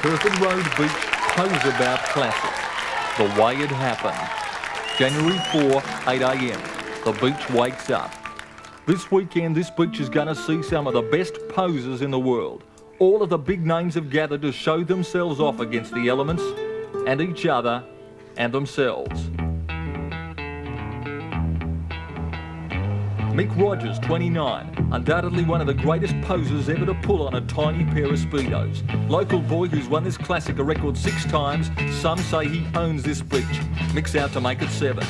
Hereford Road Beach Poseabout Classic. The way it happened. January 4, 8 a.m. The beach wakes up. This weekend, this beach is going to see some of the best posers in the world. All of the big names have gathered to show themselves off against the elements and each other and themselves. Mick Rogers, 29, undoubtedly one of the greatest posers ever to pull on a tiny pair of Speedos. Local boy who's won this classic a record 6 times. Some say he owns this beach. Mick's out to make it 7.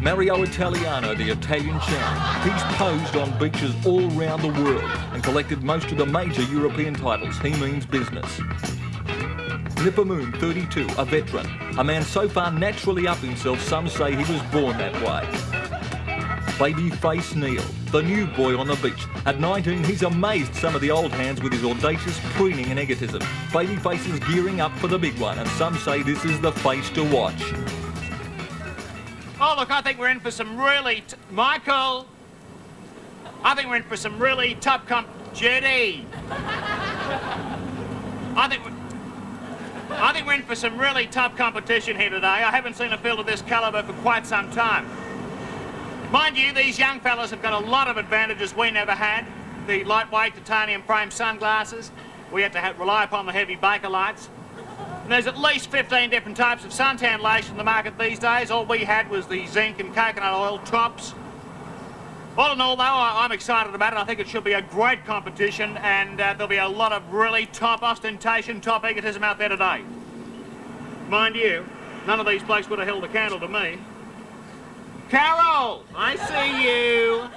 Mario Italiano, the Italian champ. He's posed on beaches all around the world and collected most of the major European titles. He means business. Nipper Moon, 32, a veteran. A man so far naturally up himself, some say he was born that way. Babyface Neil, the new boy on the beach. At 19, he's amazed some of the old hands with his audacious preening and egotism. Babyface is gearing up for the big one, and some say this is the face to watch. Oh, look, I think we're in for some really... Michael! I think we're in for some really tough Judy! I think we're in for some really tough competition here today. I haven't seen a field of this calibre for quite some time. Mind you, these young fellas have got a lot of advantages we never had. The lightweight titanium frame sunglasses. We had to rely upon the heavy Baker lights. And there's at least 15 different types of suntan lotion in the market these days. All we had was the zinc and coconut oil tops. All in all, though, I'm excited about it. I think it should be a great competition, and there'll be a lot of really top ostentation, top egotism out there today. Mind you, none of these blokes would have held a candle to me. Carol, I see you.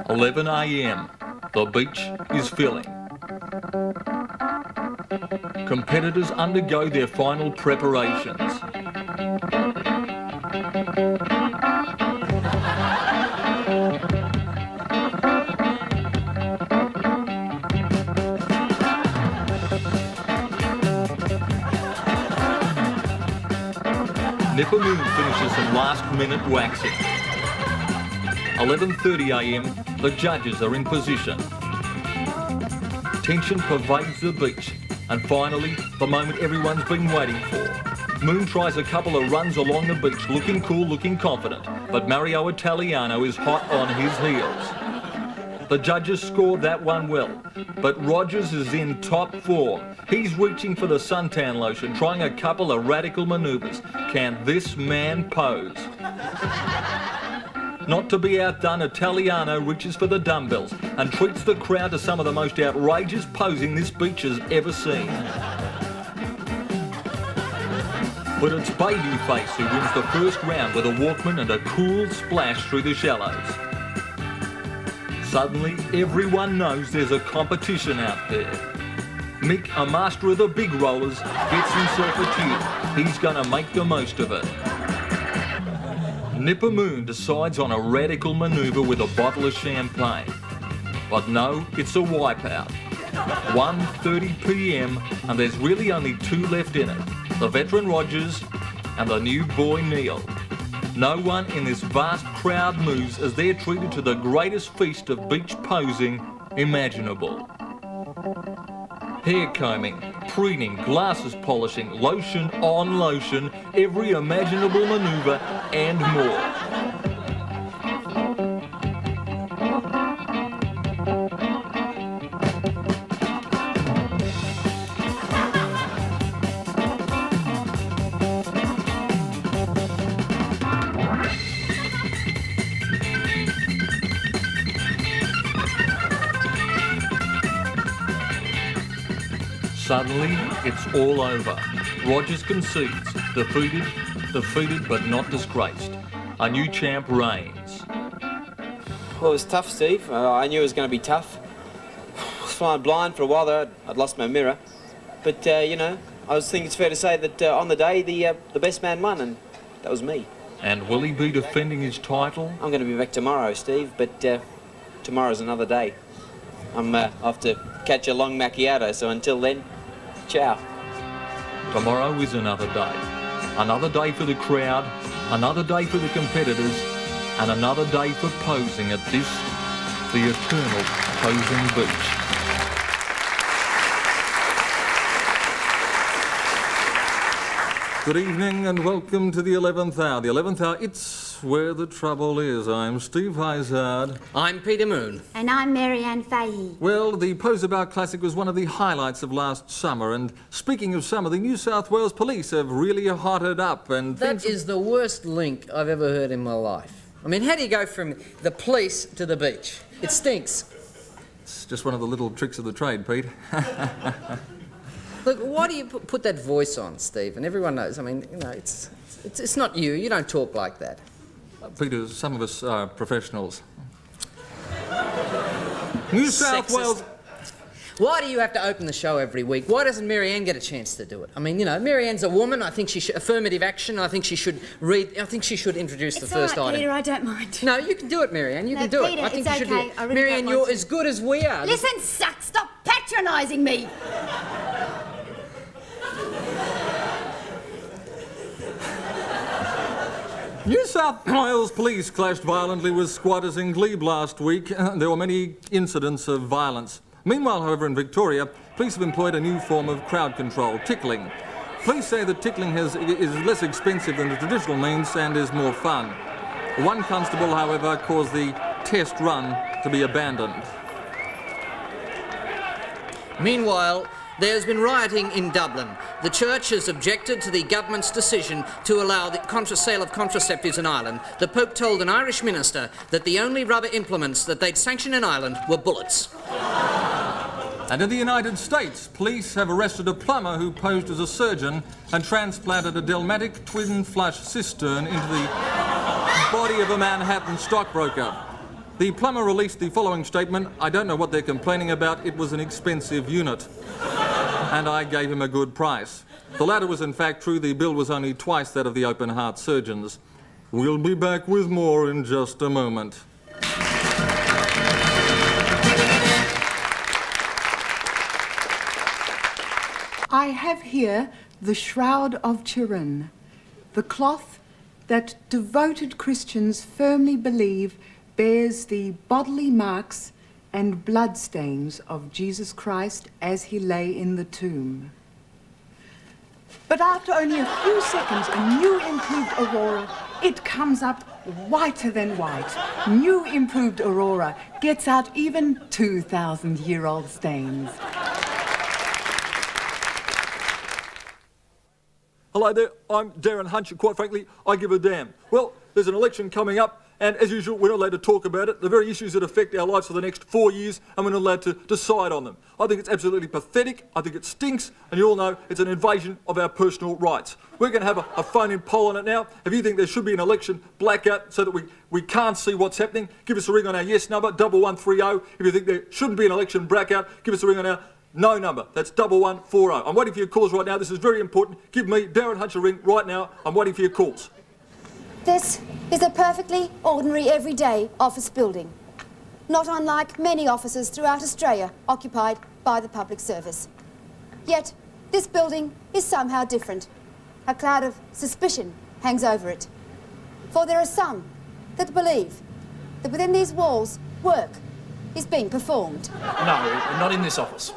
11 a.m. The beach is filling. Competitors undergo their final preparations. Nipper Moon finishes some last-minute waxing. 11:30 a.m. The judges are in position. Tension pervades the beach, and finally, the moment everyone's been waiting for. Moon tries a couple of runs along the beach, looking cool, looking confident, but Mario Italiano is hot on his heels. The judges scored that one well, but Rogers is in top form. He's reaching for the suntan lotion, trying a couple of radical manoeuvres. Can this man pose? Not to be outdone, Italiano reaches for the dumbbells and treats the crowd to some of the most outrageous posing this beach has ever seen. But it's Babyface who wins the first round with a Walkman and a cool splash through the shallows. Suddenly, everyone knows there's a competition out there. Mick, a master of the big rollers, gets himself a tube. He's gonna make the most of it. Nipper Moon decides on a radical manoeuvre with a bottle of champagne. But no, it's a wipeout. 1:30 p.m. and there's really only 2 left in it. The veteran Rogers and the new boy Neil. No one in this vast crowd moves as they're treated to the greatest feast of beach posing imaginable. Hair combing, preening, glasses polishing, lotion on lotion, every imaginable manoeuvre and more. Suddenly, it's all over. Rogers concedes, defeated but not disgraced. A new champ reigns. Well, it was tough, Steve. I knew it was going to be tough. I was flying blind for a while there. I'd lost my mirror. But, you know, I think it's fair to say that on the day, the best man won, and that was me. And will he be defending his title? I'm going to be back tomorrow, Steve, but tomorrow's another day. I'm off to catch a long macchiato, so until then, ciao. Tomorrow is another day. Another day for the crowd, another day for the competitors, and another day for posing at this, the eternal posing beach. Good evening and welcome to the 11th hour. The 11th hour, it's where the trouble is. I'm Steve Izard. I'm Peter Moon. And I'm Marianne Fahey. Well, the Posabar Classic was one of the highlights of last summer, and speaking of summer, the New South Wales Police have really hotted up and... That is the worst link I've ever heard in my life. I mean, how do you go from the police to the beach? It stinks. It's just one of the little tricks of the trade, Pete. Look, why do you put that voice on, Steve? And everyone knows, I mean, you know, it's not you. You don't talk like that. Peter, some of us are professionals. New South Sexist. Wales... Why do you have to open the show every week? Why doesn't Marianne get a chance to do it? I mean, you know, Marianne's a woman. I think she should... Affirmative action. I think she should read... I think she should introduce the first all right, item. Peter, I don't mind. No, you can do it, Marianne. You No, can do Peter, it. I think it's you should okay. do it. I really Marianne, don't you're want to. as good as we are. Listen, suck, stop patronising me. New South Wales Police clashed violently with squatters in Glebe last week. There were many incidents of violence. Meanwhile, however, in Victoria, police have employed a new form of crowd control, tickling. Police say that tickling is less expensive than the traditional means and is more fun. One constable, however, caused the test run to be abandoned. Meanwhile, there's been rioting in Dublin. The church has objected to the government's decision to allow the sale of contraceptives in Ireland. The Pope told an Irish minister that the only rubber implements that they'd sanction in Ireland were bullets. And in the United States, police have arrested a plumber who posed as a surgeon and transplanted a Delmatic twin flush cistern into the body of a Manhattan stockbroker. The plumber released the following statement: "I don't know what they're complaining about. It was an expensive unit. And I gave him a good price." The latter was in fact true. The bill was only twice that of the open heart surgeons. We'll be back with more in just a moment. I have here the Shroud of Turin, the cloth that devoted Christians firmly believe bears the bodily marks and bloodstains of Jesus Christ as he lay in the tomb. But after only a few seconds, a new improved aurora, it comes up whiter than white. New improved aurora gets out even 2,000-year-old stains. Hello there, I'm Darren Hunch, and quite frankly, I give a damn. Well, there's an election coming up, and as usual, we're not allowed to talk about it. The very issues that affect our lives for the next 4 years, and we're not allowed to decide on them. I think it's absolutely pathetic, I think it stinks, and you all know it's an invasion of our personal rights. We're going to have a phone-in poll on it now. If you think there should be an election blackout so that we can't see what's happening, give us a ring on our yes number, 1130. If you think there shouldn't be an election blackout, give us a ring on our no number. That's 1140. I'm waiting for your calls right now. This is very important. Give me, Darren Hunch, a ring right now. I'm waiting for your calls. This is a perfectly ordinary, everyday office building. Not unlike many offices throughout Australia occupied by the public service. Yet, this building is somehow different. A cloud of suspicion hangs over it. For there are some that believe that within these walls, work is being performed. No, not in this office.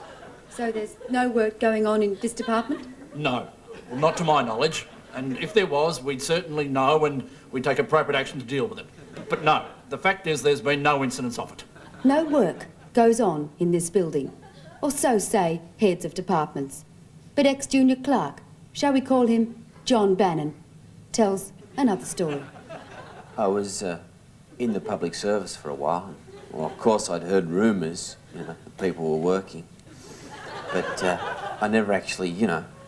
So there's no work going on in this department? No. Well, not to my knowledge. And if there was, we'd certainly know and we'd take appropriate action to deal with it. But no, the fact is there's been no incidents of it. No work goes on in this building, or so say heads of departments. But ex-junior clerk, shall we call him John Bannon, tells another story. I was in the public service for a while. Well, of course, I'd heard rumours, that people were working. But I never actually,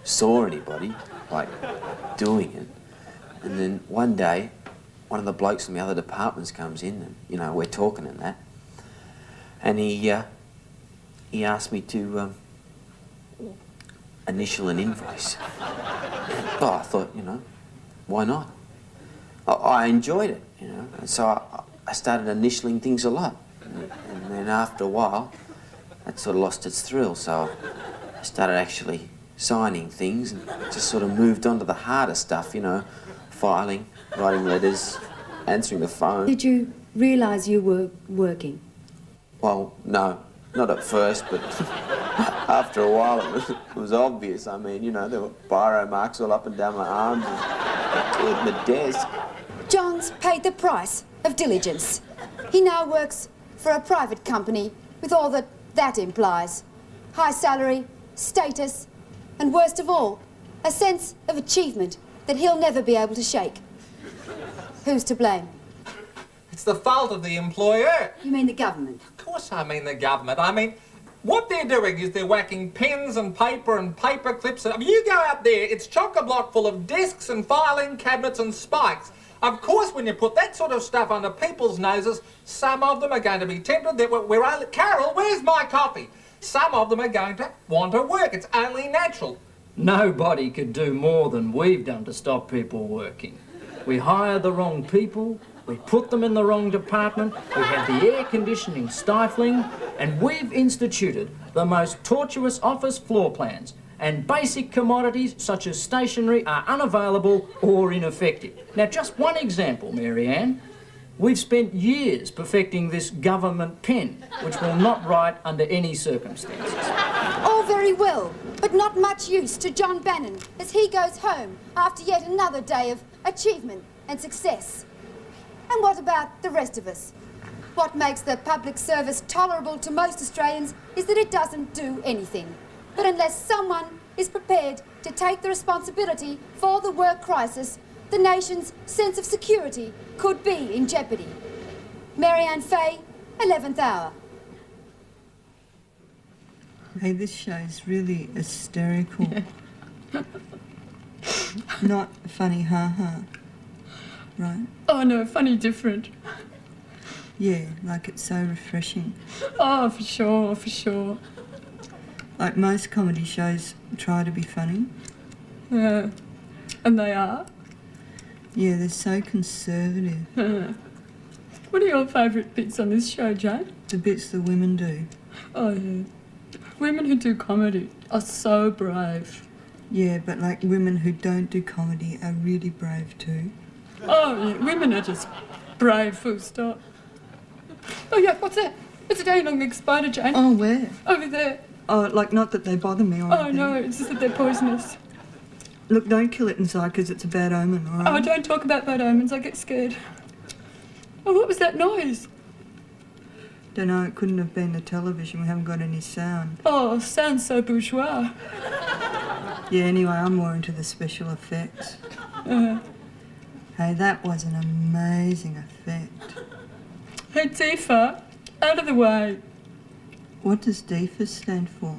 saw anybody, doing it. And then one day, one of the blokes from the other departments comes in and, we're talking and that. And he asked me to initial an invoice. Oh, I thought, why not? I enjoyed it, and so I started initialing things a lot. And then after a while, that sort of lost its thrill, so I started actually signing things and just sort of moved on to the harder stuff, filing, writing letters, answering the phone. Did you realise you were working? Well, no, not at first, but after a while it was obvious. I mean, you know, there were biro marks all up and down my arms and the desk. John's paid the price of diligence. He now works for a private company with all that implies. High salary, status, and worst of all, a sense of achievement that he'll never be able to shake. Who's to blame? It's the fault of the employer. You mean the government? Of course I mean the government. I mean, what they're doing is they're whacking pens and paper clips. I mean, you go out there, it's chock-a-block full of desks and filing cabinets and spikes. Of course, when you put that sort of stuff under people's noses, some of them are going to be tempted that we're only... Carol, where's my coffee? Some of them are going to want to work. It's only natural. Nobody could do more than we've done to stop people working. We hire the wrong people, we put them in the wrong department, we have the air conditioning stifling, and we've instituted the most tortuous office floor plans. And basic commodities such as stationery are unavailable or ineffective. Now, just one example, Mary Ann. We've spent years perfecting this government pen, which will not write under any circumstances. All very well, but not much use to John Bannon as he goes home after yet another day of achievement and success. And what about the rest of us? What makes the public service tolerable to most Australians is that it doesn't do anything. But unless someone is prepared to take the responsibility for the work crisis, the nation's sense of security could be in jeopardy. Marianne Fay, 11th hour. Hey, this show is really hysterical. Not funny, ha-ha. Right? Oh no, funny different. Yeah, like it's so refreshing. Oh, for sure, for sure. Like most comedy shows try to be funny. Yeah, and they are. Yeah, they're so conservative. What are your favourite bits on this show, Jane? The bits the women do. Oh yeah. Women who do comedy are so brave. Yeah, but like women who don't do comedy are really brave too. Oh yeah, women are just brave, full stop. Oh yeah, what's that? It's a day-long spider, Jane. Oh, where? Over there. Oh, like not that they bother me or Oh anything. no, it's just that they're poisonous. Look, don't kill it inside because it's a bad omen, all Oh, right? don't talk about bad omens, I get scared. Oh, what was that noise? Don't know, it couldn't have been the television. We haven't got any sound. Oh, sounds so bourgeois. Yeah, anyway, I'm more into the special effects. Hey, that was an amazing effect. Hey, Tifa, out of the way. What does DEFA stand for?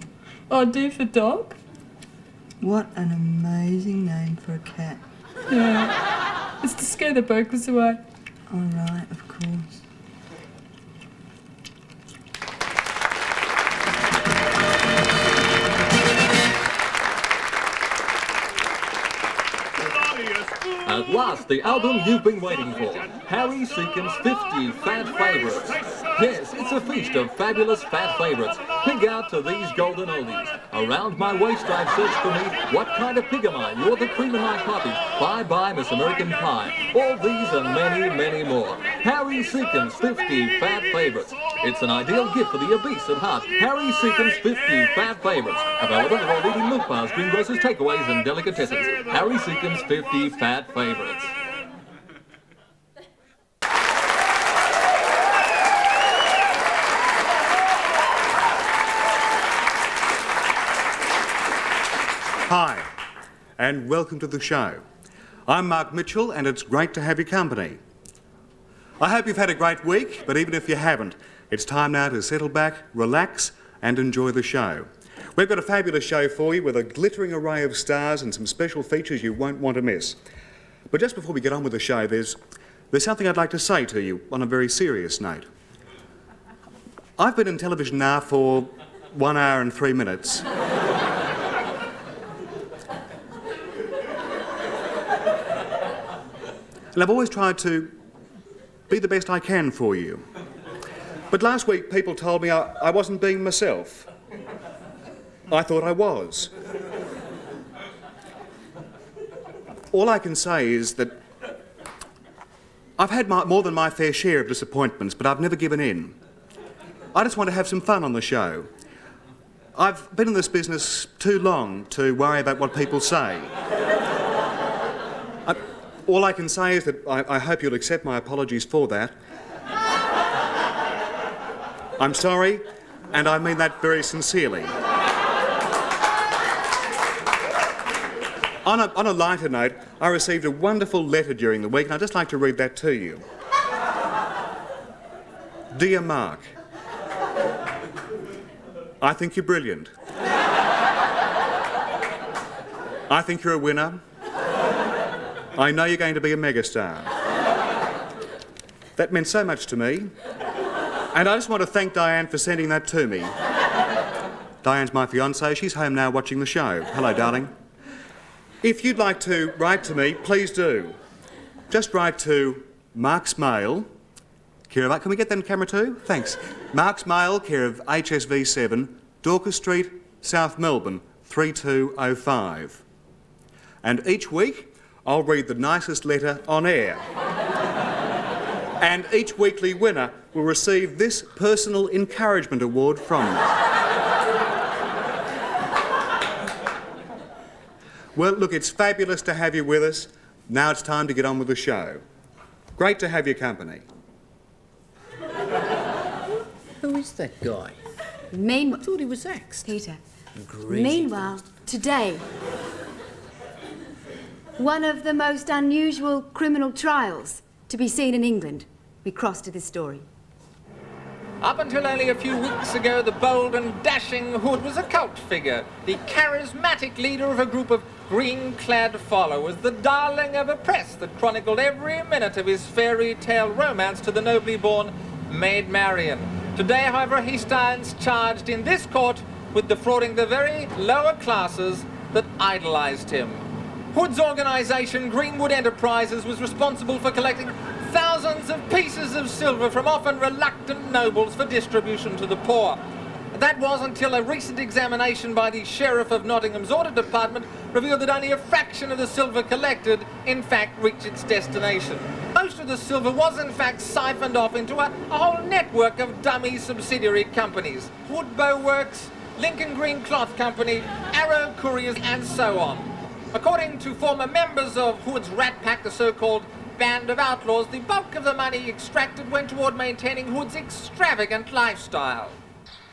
Oh, D for dog? What an amazing name for a cat. Yeah. It's to scare the burglars away. All right, of course. At last, the album you've been waiting for. Harry Seacom's 50 Fat Favourites. Yes, it's a feast of fabulous fat favourites. Pig out to these golden oldies. Around my waist I've searched for me. What kind of pig am I? You're the cream of my coffee. Bye-bye, Miss American Pie. All these and many, many more. Harry Seacom's 50 Fat Favourites. It's an ideal gift for the obese at heart. Harry Seacom's 50 Fat Favourites. Available at all leading milk bars, greengrocers, takeaways and delicatessens. Harry Seacom's 50 Fat Favourites. Hi, and welcome to the show. I'm Mark Mitchell, and it's great to have your company. I hope you've had a great week, but even if you haven't, it's time now to settle back, relax, and enjoy the show. We've got a fabulous show for you with a glittering array of stars and some special features you won't want to miss. But just before we get on with the show, there's something I'd like to say to you on a very serious note. I've been in television now for 1 hour and 3 minutes. And I've always tried to be the best I can for you. But last week people told me I wasn't being myself. I thought I was. All I can say is that I've had more than my fair share of disappointments, but I've never given in. I just want to have some fun on the show. I've been in this business too long to worry about what people say. All I can say is that I hope you'll accept my apologies for that. I'm sorry, and I mean that very sincerely. On a lighter note, I received a wonderful letter during the week, and I'd just like to read that to you. Dear Mark, I think you're brilliant. I think you're a winner. I know you're going to be a megastar. That meant so much to me. And I just want to thank Diane for sending that to me. Diane's my fiancée. She's home now watching the show. Hello, darling. If you'd like to write to me, please do. Just write to Mark's Mail, care of... Can we get that on camera too? Thanks. Mark's Mail, care of HSV 7, Dorcas Street, South Melbourne, 3205. And each week, I'll read the nicest letter on air. And each weekly winner will receive this personal encouragement award from me. Well, look, it's fabulous to have you with us. Now it's time to get on with the show. Great to have your company. Who is that guy? I thought he was axed. Peter. Greasy. Meanwhile, today, one of the most unusual criminal trials to be seen in England. We cross to this story. Up until only a few weeks ago, the bold and dashing Hood was a cult figure, the charismatic leader of a group of green-clad followers, the darling of a press that chronicled every minute of his fairy tale romance to the nobly born Maid Marian. Today, however, he stands charged in this court with defrauding the very lower classes that idolised him. Hood's organisation, Greenwood Enterprises, was responsible for collecting thousands of pieces of silver from often reluctant nobles for distribution to the poor. That was until a recent examination by the Sheriff of Nottingham's Audit Department revealed that only a fraction of the silver collected, in fact, reached its destination. Most of the silver was, in fact, siphoned off into a whole network of dummy subsidiary companies. Woodbow Works, Lincoln Green Cloth Company, Arrow Couriers, and so on. According to former members of Hood's Rat Pack, the so-called Band of Outlaws, the bulk of the money extracted went toward maintaining Hood's extravagant lifestyle.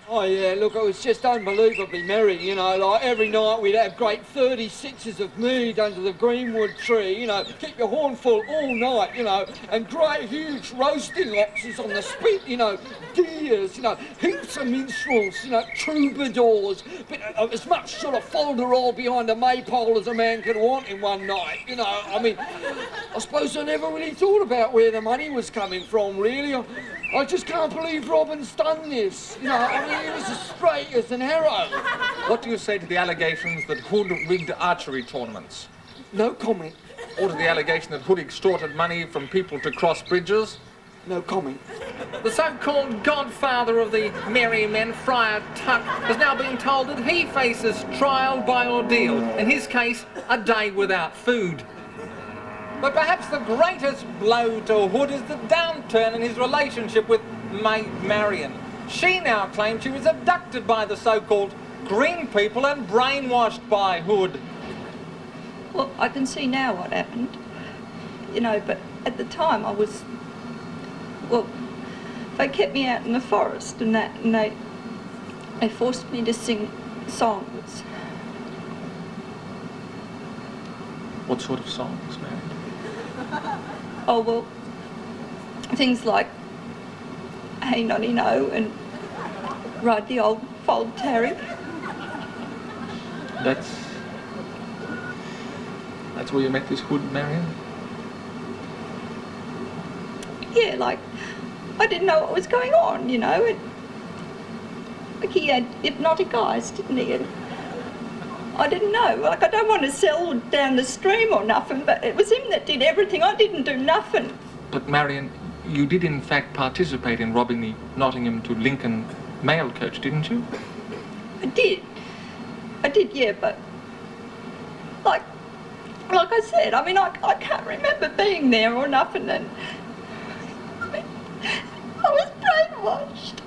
Oh yeah, look, it was just unbelievably merry, you know, like every night we'd have great 36s of mead under the greenwood tree, you know, keep your horn full all night, you know, and great huge roasting lobsters on the spit, you know, deers, you know, heaps of minstrels, you know, troubadours, but as much sort of folderol behind a maypole as a man could want in one night, you know. I mean, I suppose I never really thought about where the money was coming from, really. I just can't believe Robin's done this. You know, I mean, he was as straight as an arrow. What do you say to the allegations that Hood rigged archery tournaments? No comment. Or to the allegation that Hood extorted money from people to cross bridges? No comment. The so-called godfather of the merry men, Friar Tuck, has now been told that he faces trial by ordeal. In his case, a day without food. But perhaps the greatest blow to Hood is the downturn in his relationship with Maid Marian. She now claims she was abducted by the so-called green people and brainwashed by Hood. Well, I can see now what happened, you know, but at the time I was, well, they kept me out in the forest and that, and they forced me to sing songs. What sort of songs, Mary? Oh, well, things like Hey Noddy No and Ride the Old Fold Tarry. That's where you met this Hood, Marian? Yeah, like, I didn't know what was going on, you know. Like, he had hypnotic eyes, didn't he? And I didn't know. Like, I don't want to sell down the stream or nothing, but it was him that did everything. I didn't do nothing. But, Marian, you did in fact participate in robbing the Nottingham to Lincoln mail coach, didn't you? I did, yeah, but like I said, I mean, I can't remember being there or nothing, and I was brainwashed.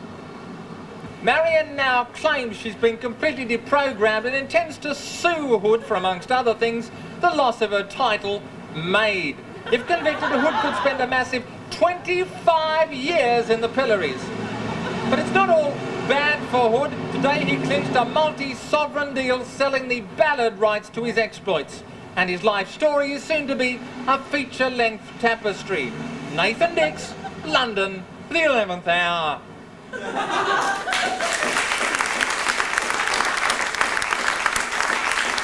Marion now claims she's been completely deprogrammed and intends to sue Hood for, amongst other things, the loss of her title, Maid. If convicted, Hood could spend a massive 25 years in the pillories. But it's not all bad for Hood. Today he clinched a multi-sovereign deal selling the ballad rights to his exploits. And his life story is soon to be a feature-length tapestry. Nathan Dix, London, the 11th hour.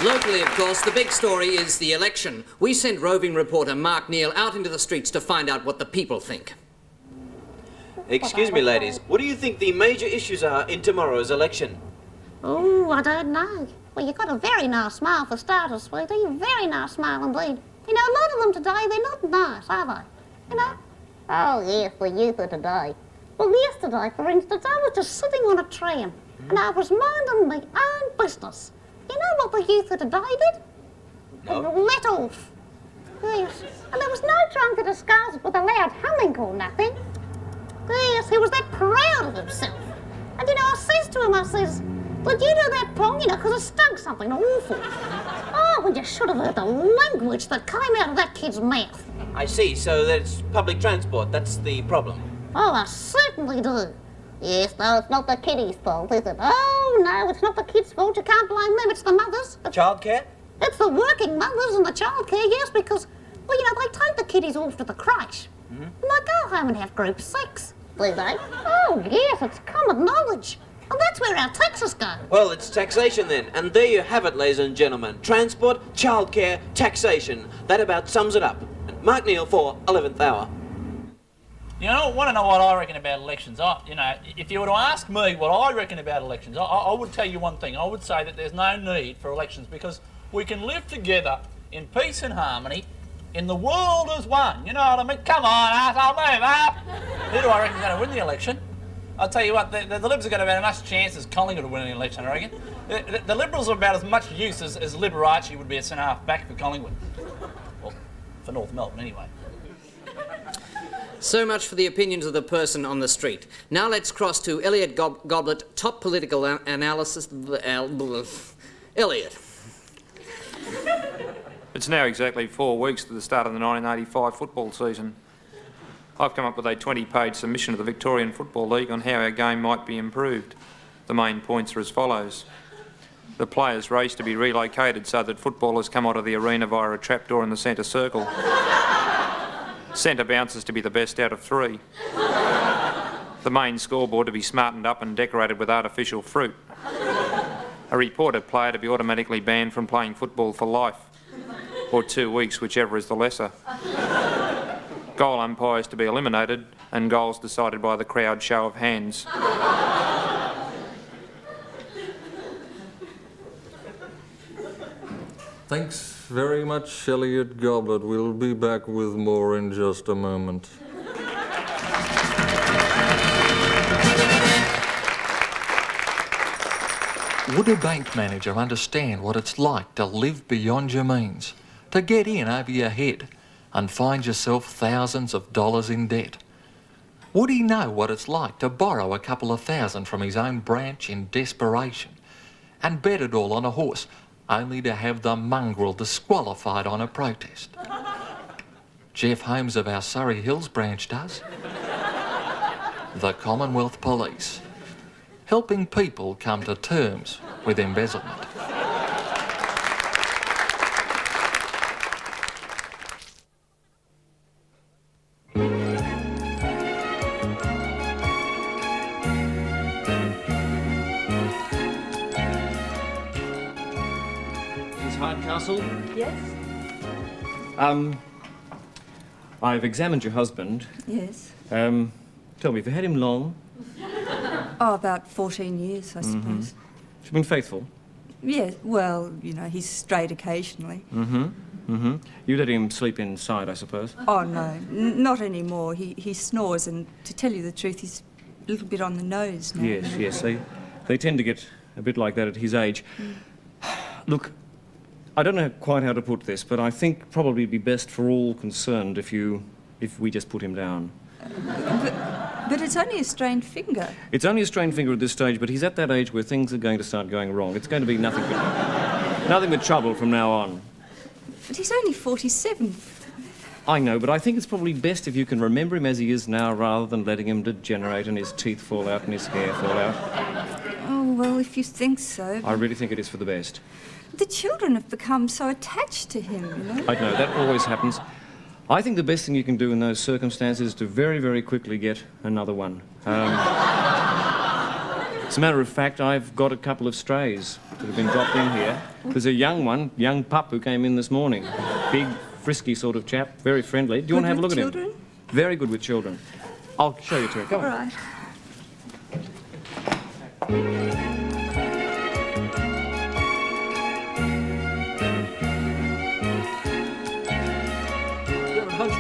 Locally, of course, the big story is the election. We sent roving reporter Mark Neal out into the streets to find out what the people think. Excuse me, ladies. What do you think the major issues are in tomorrow's election? Oh, I don't know. Well, you've got a very nice smile for starters, sweetie. Very nice smile indeed. You know, a lot of them today, they're not nice, are they? You know? Oh, yes, the youth of today. Well, yesterday, for instance, I was just sitting on a tram and I was minding my own business. You know what the youth of today did? No. Let off. Yes. And there was no drunken disguise with a loud humming or nothing. Yes, he was that proud of himself. And, you know, I says to him, I says, did you do that, Pong? You know, because it stunk something awful. Oh, well, you should have heard the language that came out of that kid's mouth. I see, so that's public transport. That's the problem. Oh, I certainly do. Yes, no, it's not the kiddies' fault, is it? Oh, no, it's not the kids' fault. You can't blame them. It's the mothers. Childcare? It's the working mothers and the childcare, yes, because, well, you know, they take the kiddies off to the crèche. And they go home and have group sex, do they? Oh, yes, it's common knowledge. And that's where our taxes go. Well, it's taxation then. And there you have it, ladies and gentlemen. Transport, childcare, taxation. That about sums it up. And Mark Neal for 11th hour. You know, want to know what I reckon about elections? If you were to ask me what I reckon about elections, I would tell you one thing. I would say that there's no need for elections because we can live together in peace and harmony in the world as one. You know what I mean? Come on, arsehole, move up. Who do I reckon is going to win the election? I'll tell you what, the Libs have got about as much chance as Collingwood to win the election, I reckon. The Liberals are about as much use as Liberace would be a centre-half back for Collingwood. Well, for North Melbourne, anyway. So much for the opinions of the person on the street. Now let's cross to Elliot Goblet, top political analysis. Elliot. It's now exactly 4 weeks to the start of the 1985 football season. I've come up with a 20-page submission to the Victorian Football League on how our game might be improved. The main points are as follows. The players' race to be relocated so that footballers come out of the arena via a trapdoor in the centre circle. Centre bouncers to be the best out of 3. The main scoreboard to be smartened up and decorated with artificial fruit. A reported player to be automatically banned from playing football for life, or 2 weeks, whichever is the lesser. Goal umpires to be eliminated and goals decided by the crowd show of hands. Thanks very much, Elliot Goblet. We'll be back with more in just a moment. Would a bank manager understand what it's like to live beyond your means, to get in over your head and find yourself thousands of dollars in debt? Would he know what it's like to borrow a couple of thousand from his own branch in desperation and bet it all on a horse only to have the mongrel disqualified on a protest? Jeff Holmes of our Surrey Hills branch does. The Commonwealth Police, helping people come to terms with embezzlement. Hardcastle? Yes? I've examined your husband. Yes. Tell me, have you had him long? Oh, about 14 years, I suppose. Mm-hmm. He's been faithful? Yes, well, you know, he's strayed occasionally. Mm-hmm. Mm-hmm. You let him sleep inside, I suppose? Oh, no, not anymore. He snores, and to tell you the truth, he's a little bit on the nose now. Yes, yes. They tend to get a bit like that at his age. Look, I don't know quite how to put this, but I think probably it'd be best for all concerned if we just put him down. But it's only a strained finger. It's only a strained finger at this stage, but he's at that age where things are going to start going wrong. It's going to be nothing but trouble from now on. But he's only 47. I know, but I think it's probably best if you can remember him as he is now rather than letting him degenerate and his teeth fall out and his hair fall out. Oh, well, if you think so. I really think it is for the best. The children have become so attached to him, you know. I know, that always happens. I think the best thing you can do in those circumstances is to very, very quickly get another one. As a matter of fact, I've got a couple of strays that have been dropped in here. There's a young pup who came in this morning. Big, frisky sort of chap, very friendly. Do you want to have a look at him? Children? Very good with children. I'll show you to him. Come on. All right.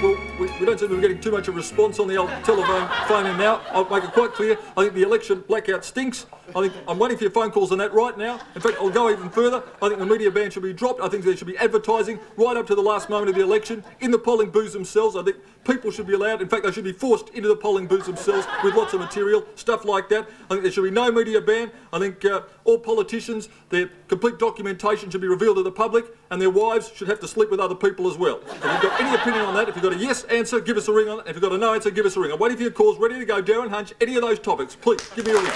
Well, we don't seem to be getting too much of a response on the old telephone phone in now. I'll make it quite clear. I think the election blackout stinks. I'm waiting for your phone calls on that right now. In fact, I'll go even further. I think the media ban should be dropped. I think there should be advertising right up to the last moment of the election in the polling booths themselves. I think people should be allowed. In fact, they should be forced into the polling booths themselves with lots of material, stuff like that. I think there should be no media ban. I think all politicians, their complete documentation should be revealed to the public, and their wives should have to sleep with other people as well. If you've got any opinion on that, if you've got a yes answer, give us a ring on it. If you've got a no answer, give us a ring. I'm waiting for your calls, ready to go. Darren Hunch, any of those topics, please give me a ring.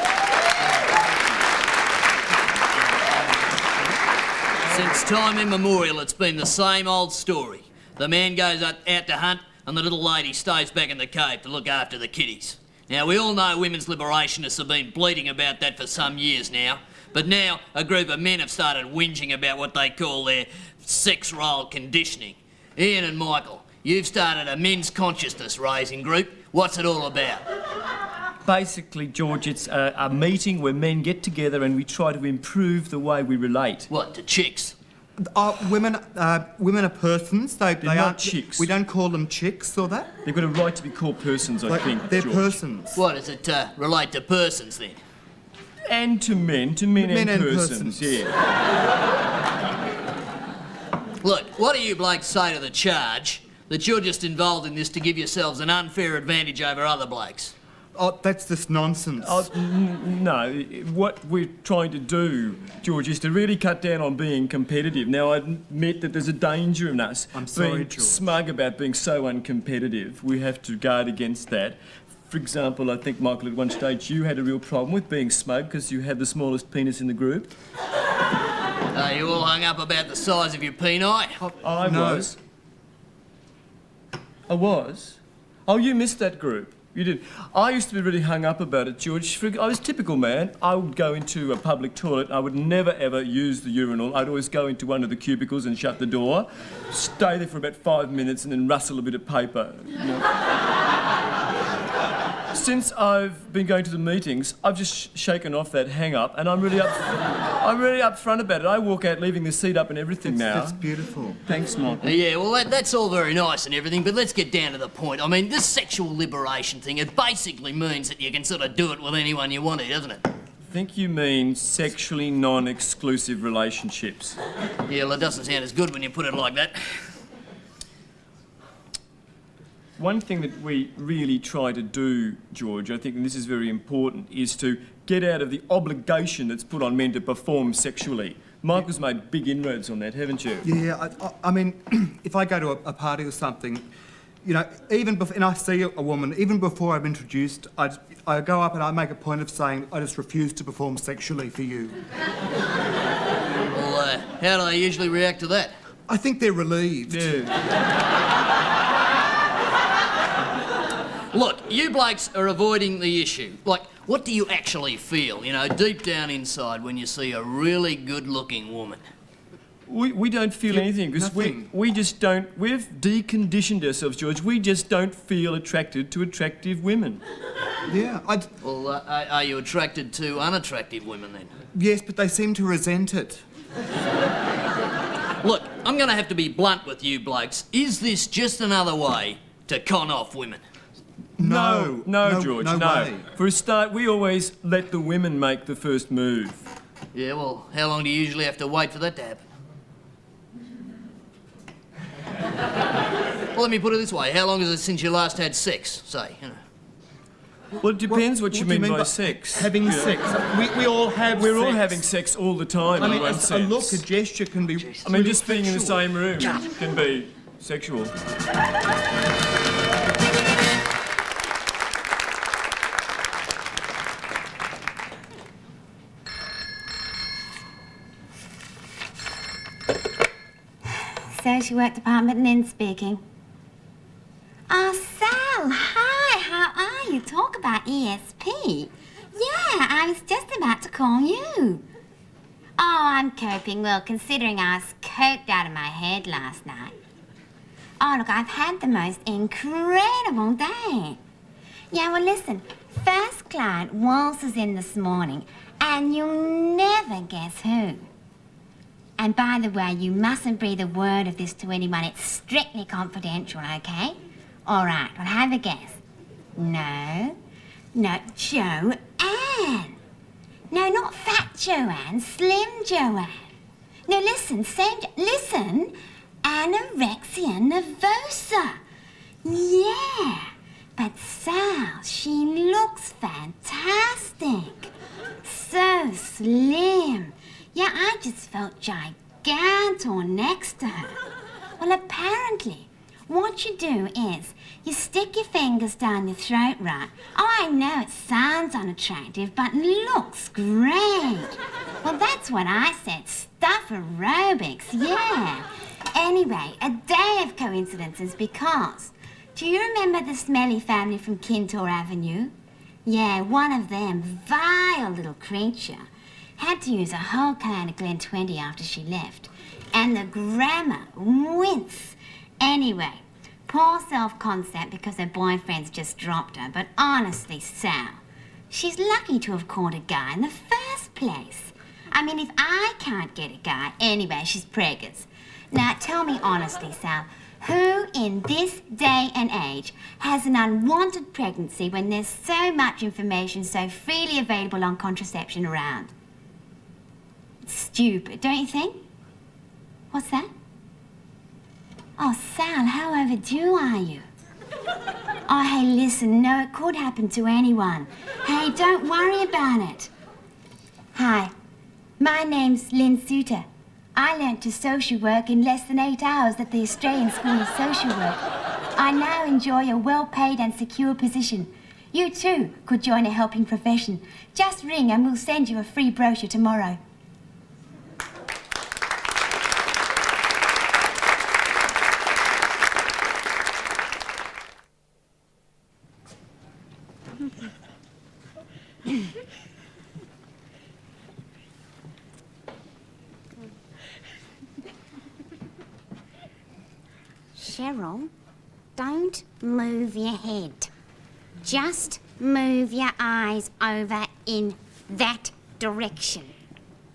Since time immemorial, it's been the same old story. The man goes out to hunt, and the little lady stays back in the cave to look after the kiddies. Now, we all know women's liberationists have been bleating about that for some years now, but now a group of men have started whinging about what they call their sex role conditioning. Ian and Michael, you've started a men's consciousness raising group. What's it all about? Basically, George, it's a meeting where men get together and we try to improve the way we relate. What, to chicks? Women are persons. They not aren't chicks. We don't call them chicks or that. They've got a right to be called persons, I think, They're George. persons. What, does it relate to persons then? And to men and persons, yeah. Look, what do you blokes say to the charge that you're just involved in this to give yourselves an unfair advantage over other blokes? Oh, that's just nonsense. No, what we're trying to do, George, is to really cut down on being competitive. Now, I admit that there's a danger in us being smug about being so uncompetitive. We have to guard against that. For example, I think, Michael, at one stage you had a real problem with being smug because you had the smallest penis in the group. Are you all hung up about the size of your peni? I was. Oh, you missed that group. You did. I used to be really hung up about it, George. I was a typical man. I would go into a public toilet. I would never, ever use the urinal. I'd always go into one of the cubicles and shut the door, stay there for about 5 minutes and then rustle a bit of paper. You know. Since I've been going to the meetings, I've just shaken off that hang-up and I'm really upfront about it. I walk out leaving the seat up and everything now. That's beautiful. Thanks, Michael. Yeah, well, that's all very nice and everything, but let's get down to the point. I mean, this sexual liberation thing, it basically means that you can sort of do it with anyone you want to, doesn't it? I think you mean sexually non-exclusive relationships. Yeah, well, it doesn't sound as good when you put it like that. One thing that we really try to do, George, I think, and this is very important, is to get out of the obligation that's put on men to perform sexually. Michael's made big inroads on that, haven't you? Yeah, I mean, if I go to a party or something, you know, and I see a woman, even before I'm introduced, I go up and I make a point of saying, I just refuse to perform sexually for you. Well, how do they usually react to that? I think they're relieved. Yeah. Look, you blokes are avoiding the issue. Like, what do you actually feel, you know, deep down inside when you see a really good-looking woman? We don't feel anything because we just don't... We've deconditioned ourselves, George. We just don't feel attracted to attractive women. Yeah, Well, are you attracted to unattractive women then? Yes, but they seem to resent it. Look, I'm going to have to be blunt with you blokes. Is this just another way to con off women? No, George, no. Way. For a start, we always let the women make the first move. Yeah, well, how long do you usually have to wait for that to happen? Well, let me put it this way. How long is it since you last had sex, say, you know? Well, it depends what you do you mean by by sex. Having Yeah. sex. We all have We're all sex. having sex all the time. I in mean, one a sense. look, a gesture can be... I mean, just being in the same room can be sexual. Social work department, Lynn speaking. Oh, Sal, hi, how are you? Talk about ESP. Yeah, I was just about to call you. Oh, I'm coping well, considering I was coked out of my head last night. Oh, look, I've had the most incredible day. Yeah, well, listen, first client waltzes in this morning, and you'll never guess who. And by the way, you mustn't breathe a word of this to anyone. It's strictly confidential, okay? All right, well, have a guess. No, Joanne. No, not fat Joanne, slim Joanne. No, listen, listen, anorexia nervosa. Yeah, but Sal, she looks fantastic. So slim. Yeah, I just felt gigantor next to her. Well, apparently, what you do is you stick your fingers down your throat, right? Oh, I know it sounds unattractive, but looks great. Well, that's what I said, stuff aerobics, yeah. Anyway, a day of coincidences because, do you remember the smelly family from Kintore Avenue? Yeah, one of them, vile little creature, had to use a whole can of Glen 20 after she left. And the grammar, wince. Anyway, poor self-concept because her boyfriend's just dropped her. But honestly, Sal, she's lucky to have caught a guy in the first place. I mean, if I can't get a guy, anyway, she's preggers. Now, tell me honestly, Sal, who in this day and age has an unwanted pregnancy when there's so much information so freely available on contraception around? Stupid, don't you think? What's that? Oh, Sal, how overdue are you? Oh, hey, listen, no, it could happen to anyone. Hey, don't worry about it. Hi, my name's Lynn Suter. I learnt to social work in less than 8 hours at the Australian School of Social Work. I now enjoy a well-paid and secure position. You too could join a helping profession. Just ring and we'll send you a free brochure tomorrow. Cheryl, don't move your head. Just move your eyes over in that direction.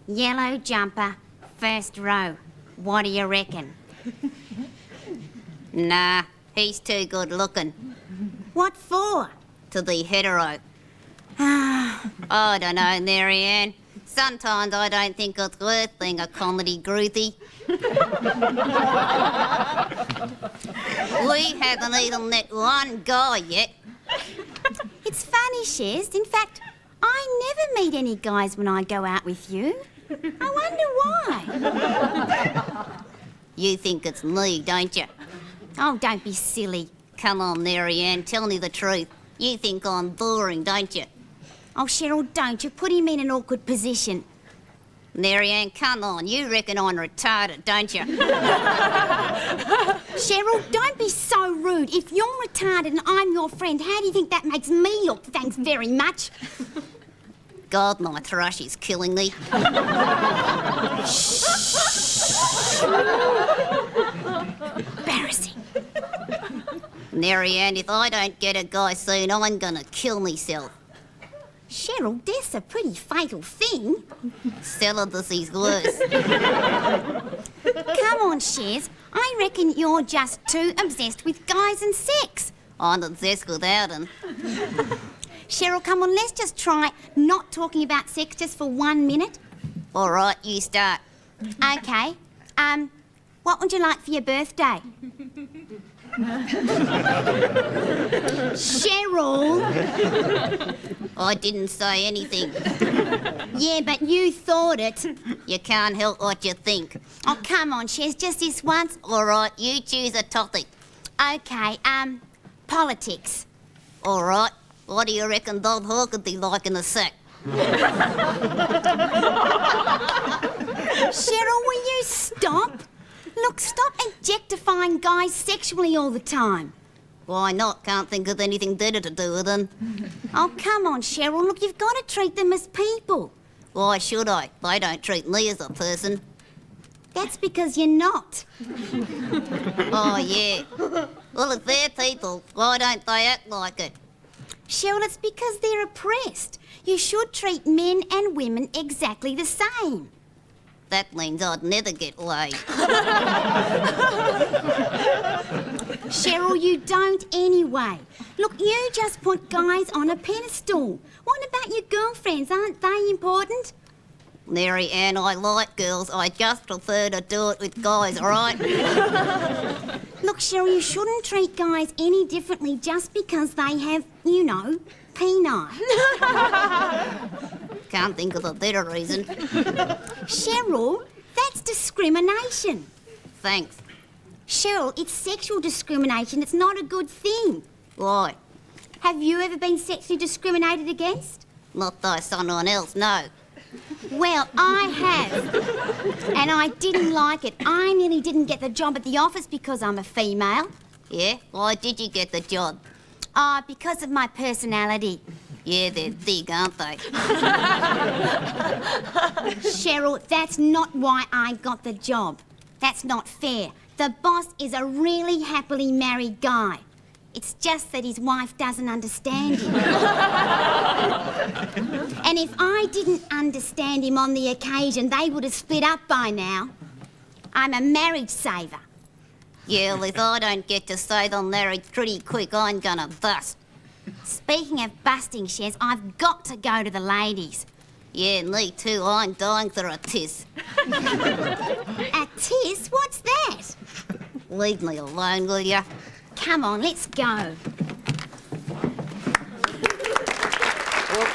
Yellow jumper, first row. What do you reckon? Nah, he's too good looking. What for? To be hetero. I don't know, Marianne. Sometimes I don't think it's worth being a comedy groupie. We haven't even met one guy yet. It's funny, Shez. In fact, I never meet any guys when I go out with you. I wonder why. You think it's me, don't you? Oh, don't be silly. Come on, Marianne, tell me the truth. You think I'm boring, don't you? Oh, Cheryl, don't. You're putting me in an awkward position. Marianne, come on. You reckon I'm retarded, don't you? Cheryl, don't be so rude. If you're retarded and I'm your friend, how do you think that makes me look? Thanks very much. God, my thrush is killing me. Embarrassing. Marianne, if I don't get a guy soon, I'm gonna kill myself. Cheryl, death's a pretty fatal thing. Celibacy's worse. Come on, Shez. I reckon you're just too obsessed with guys and sex. I'm obsessed without them. Cheryl, come on, let's just try not talking about sex just for 1 minute. All right, you start. Okay. What would you like for your birthday? Cheryl! I didn't say anything. Yeah, but you thought it. You can't help what you think. Oh, come on, Shez, just this once. All right, you choose a topic. Okay, politics. All right, what do you reckon Bob Hawke would be like in the sack? Cheryl, will you stop? Look, stop objectifying guys sexually all the time. Why not? Can't think of anything better to do with them. Oh, come on, Cheryl. Look, you've got to treat them as people. Why should I? They don't treat me as a person. That's because you're not. Oh, yeah. Well, if they're people, why don't they act like it? Cheryl, it's because they're oppressed. You should treat men and women exactly the same. That means I'd never get laid. Cheryl, you don't anyway. Look, you just put guys on a pedestal. What about your girlfriends? Aren't they important? Mary Ann, I like girls. I just prefer to do it with guys, all right? Look, Cheryl, you shouldn't treat guys any differently just because they have, you know, peni. Can't think of a better reason. Cheryl, that's discrimination. Thanks. Cheryl, it's sexual discrimination. It's not a good thing. Why? Have you ever been sexually discriminated against? Not by someone else, no. Well, I have. And I didn't like it. I nearly didn't get the job at the office because I'm a female. Yeah? Why did you get the job? Because of my personality. Yeah, they're big, aren't they? Cheryl, that's not why I got the job. That's not fair. The boss is a really happily married guy. It's just that his wife doesn't understand him. And if I didn't understand him on the occasion, they would have split up by now. I'm a marriage saver. Yeah, well, if I don't get to say they're married pretty quick, I'm gonna bust. Speaking of busting, Shez, I've got to go to the ladies. Yeah, me too. I'm dying for a tiss. A tiss? What's that? Leave me alone, will ya? Come on, let's go. Well,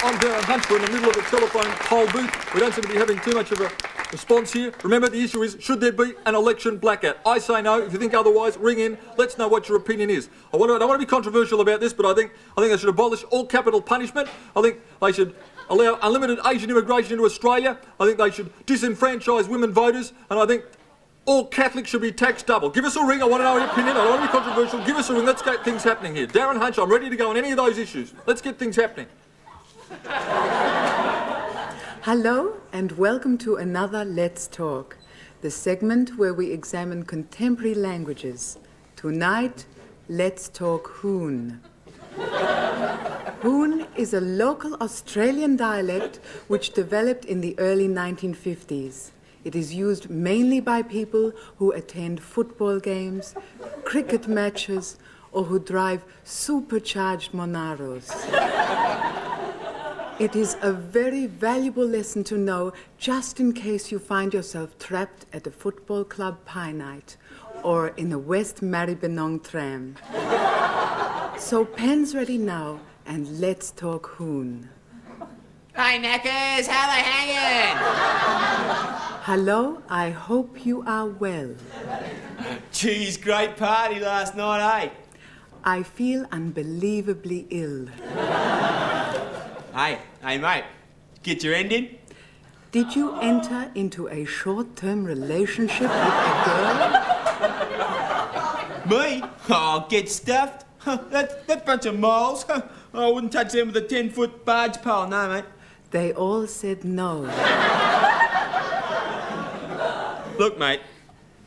I'm Darren Hunt. We're in the middle of a telephone poll booth. We don't seem to be having too much of a response here. Remember, the issue is, should there be an election blackout? I say no. If you think otherwise, ring in. Let's know what your opinion is. I don't want to be controversial about this, but I think they should abolish all capital punishment. I think they should allow unlimited Asian immigration into Australia. I think they should disenfranchise women voters, and I think all Catholics should be taxed double. Give us a ring. I want to know your opinion. I don't want to be controversial. Give us a ring. Let's get things happening here. Darren Hunch, I'm ready to go on any of those issues. Let's get things happening. Hello and welcome to another Let's Talk, the segment where we examine contemporary languages. Tonight, let's talk Hoon. Hoon is a local Australian dialect which developed in the early 1950s. It is used mainly by people who attend football games, cricket matches, or who drive supercharged Monaros. It is a very valuable lesson to know just in case you find yourself trapped at a football club pie night or in a West Maribyrnong tram. So pens ready now and let's talk Hoon. Hey, knackers, how they hanging? Hello, I hope you are well. Geez, great party last night, eh? I feel unbelievably ill. Hey, mate, get your ending? Did you enter into a short-term relationship with a girl? Me? Oh, get stuffed. That bunch of moles. I wouldn't touch them with a 10-foot barge pole, no, mate. They all said no. Look, mate,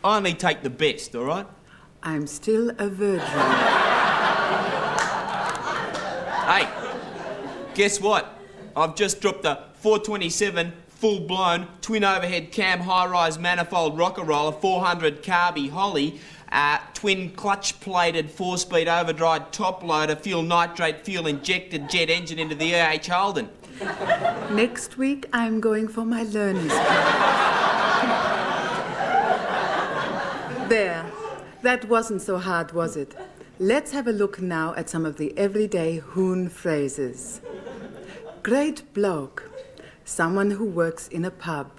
I only take the best, all right? I'm still a virgin. Hey, guess what? I've just dropped a 427 full-blown twin overhead cam high-rise manifold rocker roller 400 carby Holly, twin clutch-plated 4-speed overdrive top loader fuel nitrate fuel injected jet engine into the E.H. Holden. Next week, I'm going for my learning. There. That wasn't so hard, was it? Let's have a look now at some of the everyday Hoon phrases. Great bloke, someone who works in a pub.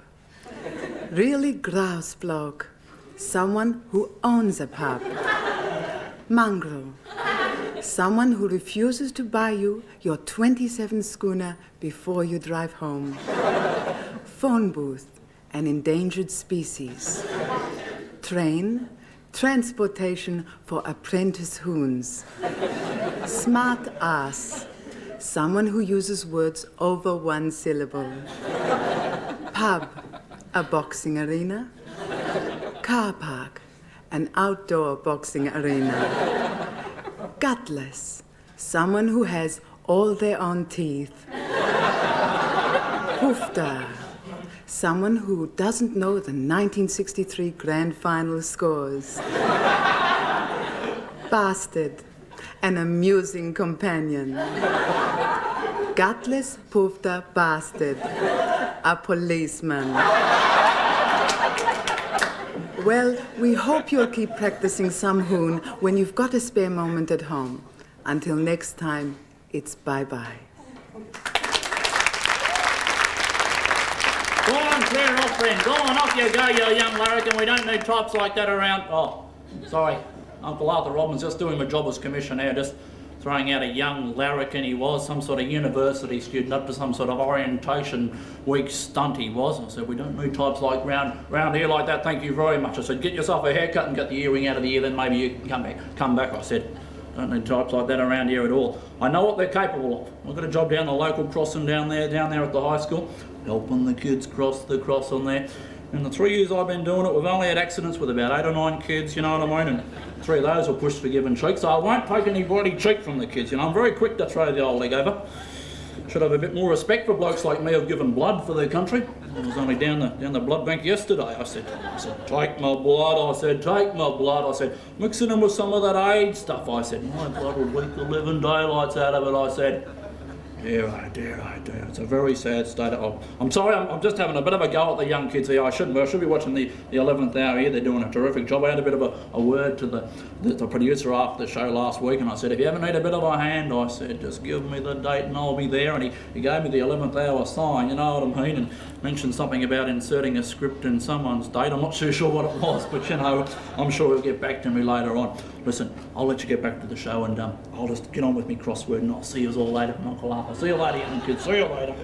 Really grouse bloke, someone who owns a pub. Mongrel, someone who refuses to buy you your 27 schooner before you drive home. Phone booth, an endangered species. Train, transportation for apprentice hoons. Smart ass, someone who uses words over one syllable. Pub, a boxing arena. Car park, an outdoor boxing arena. Gutless, someone who has all their own teeth. Hoofda, someone who doesn't know the 1963 grand final scores. Bastard, an amusing companion. Gutless Poofda bastard, a policeman. Well, we hope you'll keep practicing some Hoon when you've got a spare moment at home. Until next time, it's bye-bye. Go on, clear off then. Go on, off you go, you young larrikin. We don't need types like that around. Oh, sorry. Uncle Arthur Robbins just doing my job as commissioner, just throwing out a young larrikin he was, some sort of university student up to some sort of orientation week stunt he was. I said, we don't need types like round here like that, thank you very much. I said, get yourself a haircut and get the earring out of the ear, then maybe you can come back. I said, don't need types like that around here at all. I know what they're capable of. I've got a job down the local crossing down there at the high school, helping the kids cross the crossing there. In the 3 years I've been doing it, we've only had accidents with about 8 or 9 kids, you know what I mean? And 3 of those were pushed for giving cheek, so I won't take any bloody cheek from the kids, you know. I'm very quick to throw the old leg over. Should have a bit more respect for blokes like me who've given blood for their country. I was only down the blood bank yesterday. I said, take my blood. I said, take my blood. I said, mixing in with some of that AIDS stuff. I said, my blood will leak the living daylights out of it. I said, dear. It's a very sad state. I'm sorry, I'm just having a bit of a go at the young kids here. I should be watching the 11th hour here. They're doing a terrific job. I had a bit of a word to the producer after the show last week, and I said, if you ever need a bit of a hand, I said, just give me the date and I'll be there. And he gave me the 11th hour sign, you know what I mean, and mentioned something about inserting a script in someone's date. I'm not too sure what it was, but you know, I'm sure he'll get back to me later on. Listen, I'll let you get back to the show, and I'll just get on with me crossword, and I'll see you all later, Uncle Arthur. See you later, young kids. See you later.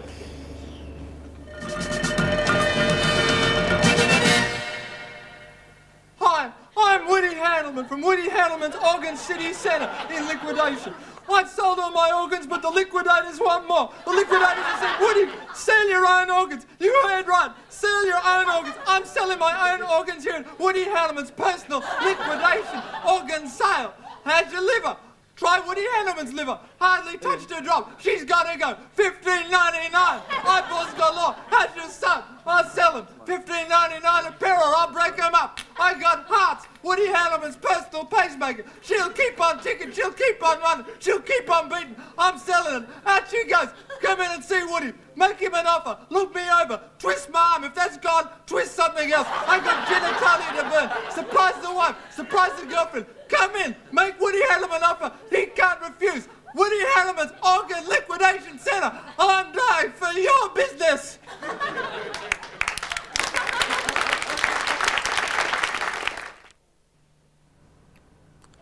Hi, I'm Woody Handelman from Woody Handelman's Organ City Centre in liquidation. I've sold all my organs, but the liquidators want more. The liquidators have said, Woody, sell your own organs. You heard right, sell your own organs. I'm selling my own organs here at Woody Handelman's personal liquidation organ sale. How's your liver? Try Woody Handelman's liver. Hardly touched a drop. She's got to go. $15.99. Eyeballs galore. How's your son? I'll sell them. $15.99 a pair, or I'll break them up. I got hearts. Woody Handelman's personal pacemaker. She'll keep on ticking. She'll keep on running. She'll keep on beating. I'm selling it. Out she goes. Come in and see Woody. Make him an offer. Look me over. Twist my arm. If that's gone, twist something else. I got genitalia to burn. Surprise the wife. Surprise the girlfriend. Come in. Make Woody Handelman an offer. He can't refuse. Woody Handelman's Organ Liquidation Centre. I'm dying for your business.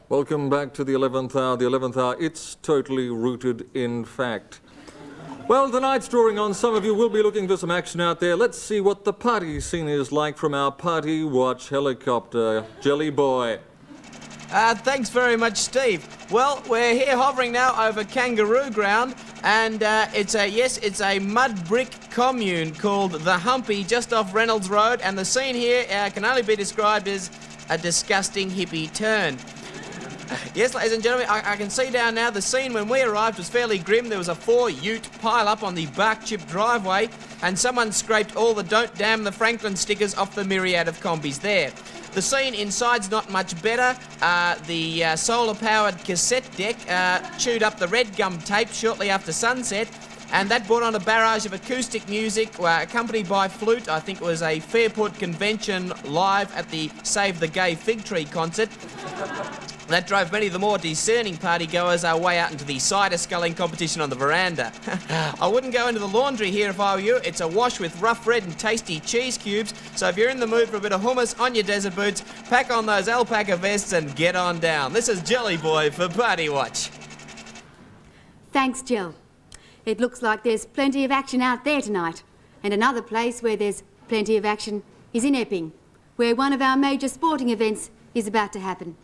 Welcome back to the 11th hour. The 11th hour, it's totally rooted in fact. Well, tonight's drawing on, some of you will be looking for some action out there. Let's see what the party scene is like from our Party Watch helicopter. Jelly Boy. Thanks very much, Steve. Well, we're here hovering now over Kangaroo Ground, and it's a mud brick commune called The Humpy, just off Reynolds Road, and the scene here can only be described as a disgusting hippie turn. Yes, ladies and gentlemen, I can see down now the scene when we arrived was fairly grim. There was a 4-ute pile up on the bark chip driveway, and someone scraped all the Don't Damn the Franklin stickers off the myriad of combis there. The scene inside's not much better. The solar-powered cassette deck chewed up the red gum tape shortly after sunset, And that brought on a barrage of acoustic music, accompanied by flute. I think it was a Fairport Convention live at the Save the Gay Fig Tree concert. That drove many of the more discerning partygoers our way out into the cider sculling competition on the veranda. I wouldn't go into the laundry here if I were you. It's awash with rough red and tasty cheese cubes, so if you're in the mood for a bit of hummus on your desert boots, pack on those alpaca vests and get on down. This is Jelly Boy for Party Watch. Thanks, Jill. It looks like there's plenty of action out there tonight. And another place where there's plenty of action is in Epping, where one of our major sporting events is about to happen.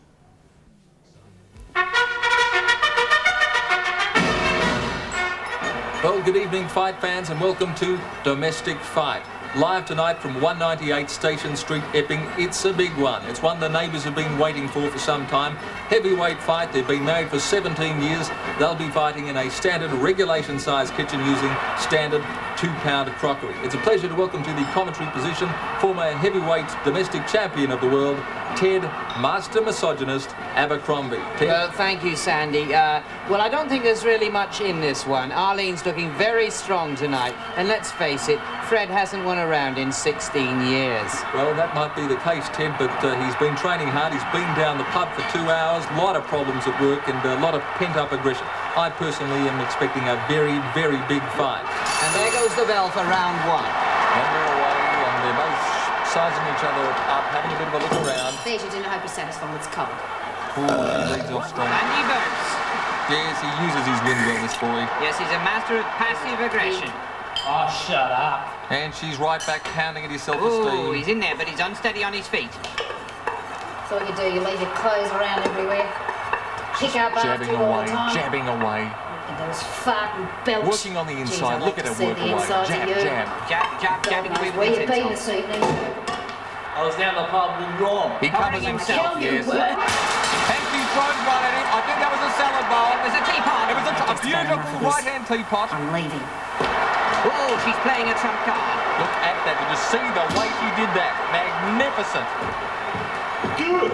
Well, good evening, fight fans, and welcome to Domestic Fight. Live tonight from 198 Station Street, Epping. It's a big one. It's one the neighbours have been waiting for some time. Heavyweight fight. They've been married for 17 years. They'll be fighting in a standard regulation-sized kitchen using standard 2-pound crockery. It's a pleasure to welcome to the commentary position former heavyweight domestic champion of the world, Ted, master misogynist, Abercrombie. Ted? Well, thank you, Sandy. Well, I don't think there's really much in this one. Arlene's looking very strong tonight. And let's face it, Fred hasn't won a round in 16 years. Well, that might be the case, Ted, but he's been training hard. He's been down the pub for 2 hours, a lot of problems at work and a lot of pent-up aggression. I personally am expecting a very, very big fight. And there goes the bell for round one. And they're away, and they're both sizing each other up, having a bit of a look around. There's your dinner. Hope you're satisfied. It's cold. He leads off strong. And he burns. Yes, he uses his wind well, this boy. Yes, he's a master of passive aggression. Oh, shut up. And she's right back pounding at his self-esteem. Oh, he's in there, but he's unsteady on his feet. That's all you do. You leave your clothes around everywhere. Pick up after you all the time. Jabbing away. Look at those farting belch. Working on the inside. Jeez, Look at her work away. Jabbing away with where his you been insides. this evening? I was down the pub with Ron. He covers himself, yes. Were. And she throws one at him. I think that was a salad bowl. It was a teapot. It was a beautiful right-hand teapot. I'm leaving. Oh, she's playing a trump card. Look at that. Did you see the way she did that? Magnificent. Good.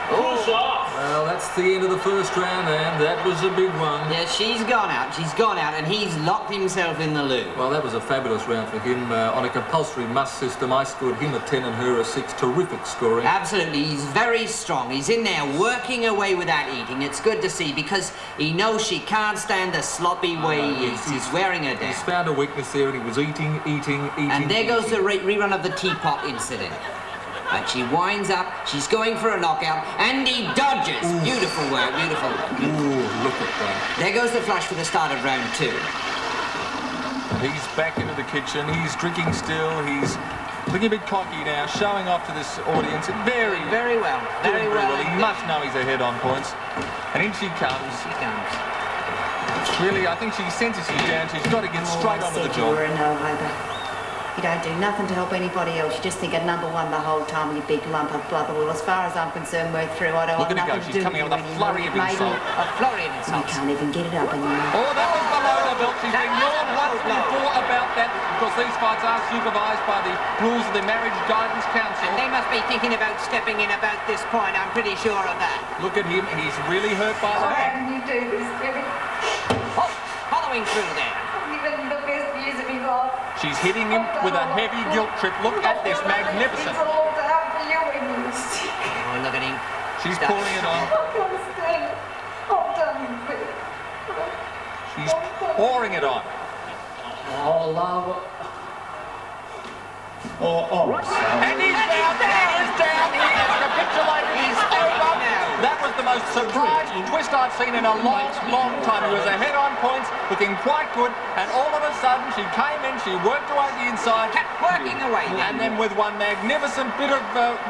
Push off. Well, that's the end of the first round, and that was a big one. Yeah, she's gone out, and he's locked himself in the loo. Well, that was a fabulous round for him. On a compulsory must system, I scored him a 10 and her a 6. Terrific scoring. Absolutely, he's very strong. He's in there working away without eating. It's good to see because he knows she can't stand the sloppy way he eats. He's wearing her down. He's found a weakness there, and he was eating. And there goes the rerun of the teapot incident. And she winds up, she's going for a knockout, and he dodges. Ooh. Beautiful work, beautiful. Ooh, look at that. There goes the flush for the start of round 2. He's back into the kitchen, he's drinking still, he's looking a bit cocky now, showing off to this audience. Very well. He must know he's ahead on points. And in she comes. Really, I think she senses she's down, she's got to get straight onto the job. You were a no-hoper. You don't do nothing to help anybody else. You just think of number one the whole time, you big lump of blubber. Well, as far as I'm concerned, we're through. I don't Look want at her nothing go. to She's do coming with out you with a flurry of anymore. insult. A flurry of insults. You can't even get it up anymore. Oh, that was below the belt. She's been warned once before about that because these fights are supervised by the rules of the Marriage Guidance Council. And they must be thinking about stepping in about this point. I'm pretty sure of that. Look at him. He's really hurt by that. How can you do this, Billy? Oh, following through there. Even the best years of my life. She's hitting him with a heavy guilt trip. Look at this, magnificent. It's all down for you when you stick. Oh, look at him. She's pouring it on. I can't stand it. I'm done, Billy. She's pouring it on. Oh, love. And he's down. He's down. He is capitulated. He's over. That was the most surprise twist I've seen in a long, long time. He was ahead on points, looking quite good, and all of a sudden she came in, she worked away the inside. Kept working away. And then with one magnificent bit of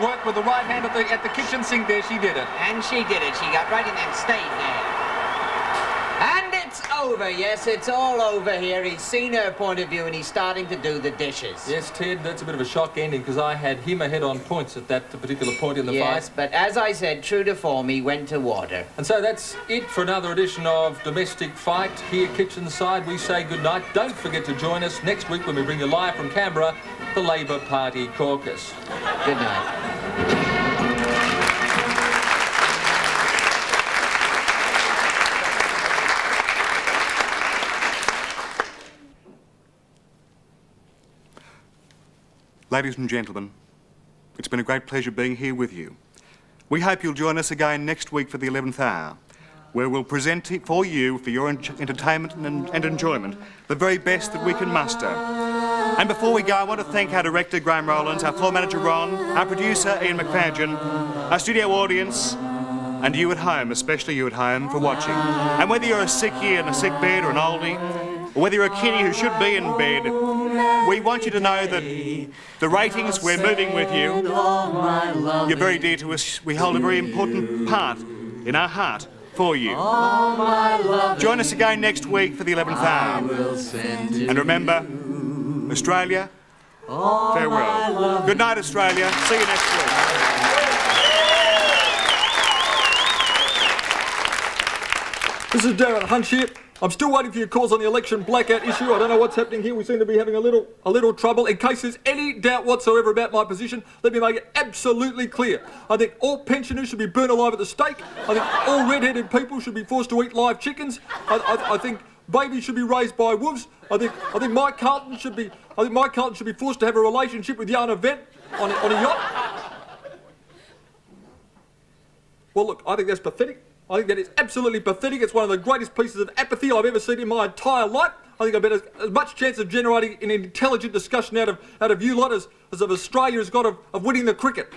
work with the right hand at the kitchen sink there, she did it. And she did it. She got right in and stayed there. And it's over. Yes, it's all over here. He's seen her point of view and he's starting to do the dishes. Yes, Ted, that's a bit of a shock ending because I had him ahead on points at that particular point in the fight. Yes, but as I said, true to form, he went to water. And so that's it for another edition of Domestic Fight here kitchen side. We say good night. Don't forget to join us next week when we bring you live from Canberra, the Labor Party caucus. Good night. Ladies and gentlemen, it's been a great pleasure being here with you. We hope you'll join us again next week for the 11th hour, where we'll present for you, for your entertainment and enjoyment, the very best that we can muster. And before we go, I want to thank our director, Graham Rowlands, our floor manager, Ron, our producer, Ian McFadgen, our studio audience, and you at home, especially you at home, for watching. And whether you're a sickie in a sick bed or an oldie, or whether you're a kiddie who should be in bed, we want you to know that the ratings, we're moving with you. You're very dear to us. We hold a very important part in our heart for you. Join us again next week for the 11th hour. And remember, Australia, farewell. Good night, Australia. See you next week. This is Darren Hunch here. I'm still waiting for your calls on the election blackout issue. I don't know what's happening here. We seem to be having a little trouble. In case there's any doubt whatsoever about my position, let me make it absolutely clear. I think all pensioners should be burnt alive at the stake. I think all red-headed people should be forced to eat live chickens. I think babies should be raised by wolves. I think Mike Carlton should be forced to have a relationship with Jana Vent on a yacht. Well, look, I think that's pathetic. I think that is absolutely pathetic. It's one of the greatest pieces of apathy I've ever seen in my entire life. I think I've got as much chance of generating an intelligent discussion out of you lot as of Australia has got of winning the cricket.